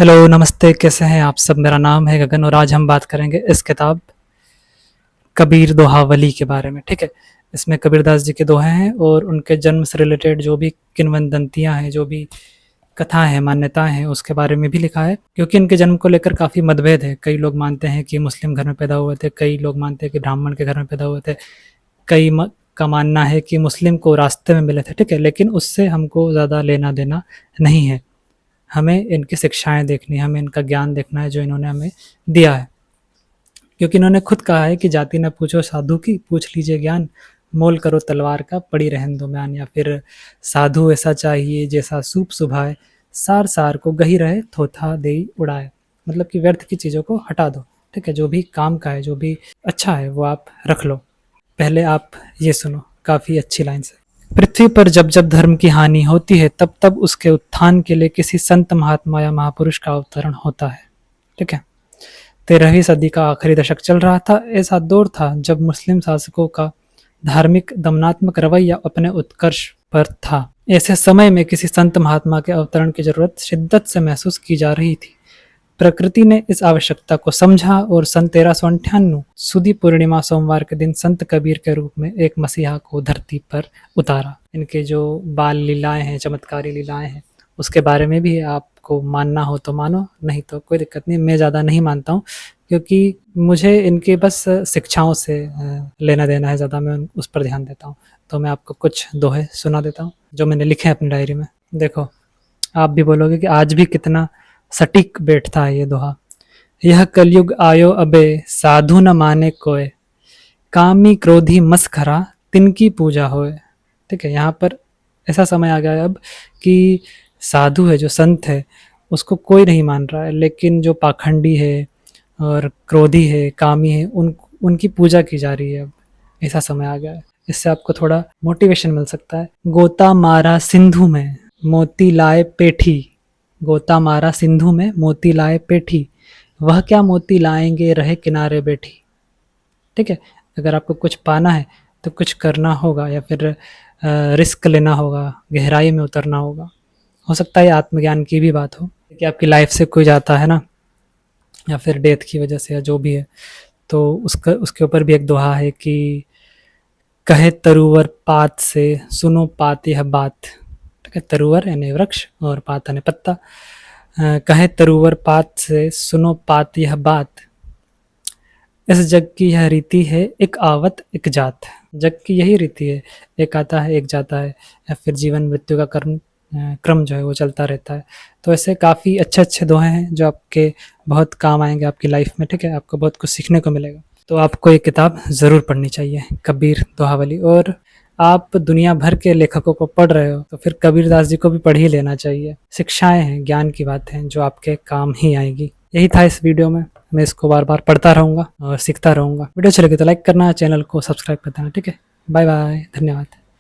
Hello, नमस्ते। कैसे हैं आप सब? मेरा नाम है गगन और आज हम बात करेंगे इस किताब कबीर दोहावली के बारे में। ठीक है, इसमें कबीरदास जी के दोहे हैं और उनके जन्म से रिलेटेड जो भी किंवदंतियाँ हैं, जो भी कथाएं हैं, मान्यताएं हैं, उसके बारे में भी लिखा है। क्योंकि इनके जन्म को लेकर काफ़ी मतभेद है। कई लोग मानते हैं कि मुस्लिम घर में पैदा हुए थे, कई लोग मानते हैं कि ब्राह्मण के घर में पैदा हुए थे, का मानना है कि मुस्लिम को रास्ते में मिले थे। ठीक है, लेकिन उससे हमको ज़्यादा लेना देना नहीं है। हमें इनकी शिक्षाएं देखनी है, हमें इनका ज्ञान देखना है जो इन्होंने हमें दिया है। क्योंकि इन्होंने खुद कहा है कि जाति न पूछो साधु की, पूछ लीजिए ज्ञान, मोल करो तलवार का, पड़ी रहन दो म्यान। या फिर साधु ऐसा चाहिए जैसा सूप सुभाए, सार सार को गही रहे थोथा देई उड़ाए। मतलब कि व्यर्थ की चीज़ों को हटा दो। ठीक है, जो भी काम का है, जो भी अच्छा है वो आप रख लो। पहले आप ये सुनो, काफ़ी अच्छी लाइन है। पृथ्वी पर जब जब धर्म की हानि होती है तब तब उसके उत्थान के लिए किसी संत महात्मा या महापुरुष का अवतरण होता है। ठीक है, 13वीं सदी का आखिरी दशक चल रहा था। ऐसा दौर था जब मुस्लिम शासकों का धार्मिक दमनात्मक रवैया अपने उत्कर्ष पर था। ऐसे समय में किसी संत महात्मा के अवतरण की जरूरत शिद्दत से महसूस की जा रही थी। प्रकृति ने इस आवश्यकता को समझा और सन 1398 सुदी पूर्णिमा सोमवार के दिन संत कबीर के रूप में एक मसीहा को धरती पर उतारा। इनके जो बाल लीलाएं हैं, चमत्कारी लीलाएं हैं, उसके बारे में भी आपको मानना हो तो मानो, नहीं तो कोई दिक्कत नहीं। मैं ज़्यादा नहीं मानता हूँ क्योंकि मुझे इनके बस शिक्षाओं से लेना देना है, ज़्यादा मैं उस पर ध्यान देता हूँ। तो मैं आपको कुछ दोहे सुना देता हूँ जो मैंने लिखे हैं अपनी डायरी में। देखो, आप भी बोलोगे कि आज भी कितना सटीक बैठता है ये दोहा। यह कलयुग आयो अबे, साधु न माने कोय, कामी क्रोधी मस्खरा तिनकी पूजा होए। ठीक है, यहाँ पर ऐसा समय आ गया है अब कि साधु है, जो संत है, उसको कोई नहीं मान रहा है, लेकिन जो पाखंडी है और क्रोधी है, कामी है, उनकी पूजा की जा रही है। अब ऐसा समय आ गया है। इससे आपको थोड़ा मोटिवेशन मिल सकता है। गोता मारा सिंधु में, मोती लाए पेठी। गोता मारा सिंधु में, मोती लाए पेठी, वह क्या मोती लाएंगे रहे किनारे बैठी। ठीक है, अगर आपको कुछ पाना है तो कुछ करना होगा या फिर रिस्क लेना होगा, गहराई में उतरना होगा। हो सकता है आत्मज्ञान की भी बात हो कि आपकी लाइफ से कोई जाता है ना, या फिर डेथ की वजह से, या जो भी है, तो उसके ऊपर भी एक दोहा है कि कहे तरुवर पात से, सुनो पात यह बात। ठीक है, तरुवर यानी वृक्ष और पात यानी पत्ता। कहे तरुवर पात से, सुनो पात यह बात, इस जग की यह रीति है, एक आवत एक जात। जग की यही रीति है, एक आता है एक जाता है, या फिर जीवन मृत्यु का क्रम जो है वो चलता रहता है। तो ऐसे काफ़ी अच्छे अच्छे दोहे हैं जो आपके बहुत काम आएंगे आपकी लाइफ में। ठीक है, आपको बहुत कुछ सीखने को मिलेगा। तो आपको ये किताब ज़रूर पढ़नी चाहिए, कबीर दोहावली। और आप दुनिया भर के लेखकों को पढ़ रहे हो तो फिर कबीरदास जी को भी पढ़ ही लेना चाहिए। शिक्षाएं हैं, ज्ञान की बातें हैं जो आपके काम ही आएगी। यही था इस वीडियो में। मैं इसको बार बार पढ़ता रहूँगा और सीखता रहूँगा। वीडियो अच्छी लगे तो लाइक करना, चैनल को सब्सक्राइब कर देना। ठीक है, बाय बाय, धन्यवाद।